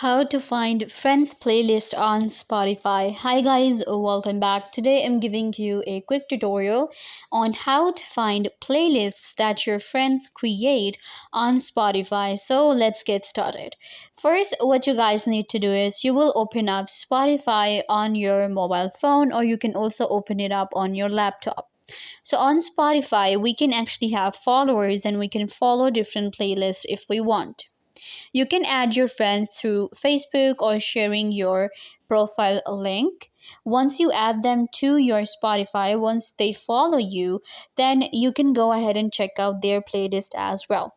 How to find friends playlist on Spotify. Hi guys, welcome back. Today I'm giving you a quick tutorial on how to find playlists that your friends create on Spotify. So let's get started. First, what you guys need to do is you will open up Spotify on your mobile phone, or you can also open it up on your laptop. So on Spotify, we can actually have followers and we can follow different playlists if we want. You can add your friends through Facebook or sharing your profile link. Once you add them to your Spotify, once they follow you, then you can go ahead and check out their playlist as well.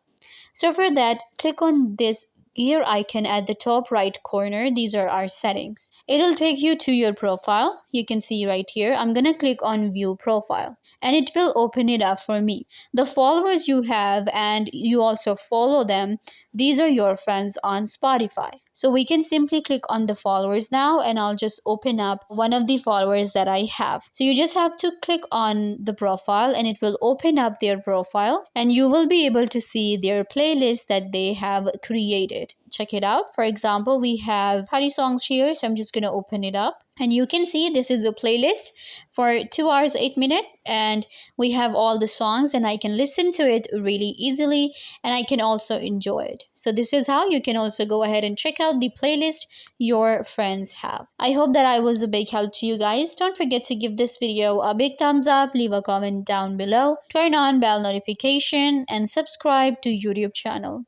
So for that, click on this gear icon at the top right corner. These are our settings. It'll take you to your profile. You can see right here. I'm going to click on view profile and it will open it up for me. The followers you have and you also follow them, these are your friends on Spotify. So we can simply click on the followers now, and I'll just open up one of the followers that I have. So you just have to click on the profile and it will open up their profile and you will be able to see their playlist that they have created. Check it out. For example, we have party songs here. So I'm just going to open it up. And you can see this is the playlist for 2 hours 8 minutes, and we have all the songs and I can listen to it really easily and I can also enjoy it. So this is how you can also go ahead and check out the playlist your friends have. I hope that I was a big help to you guys. Don't forget to give this video a big thumbs up, leave a comment down below, turn on bell notification and subscribe to YouTube channel.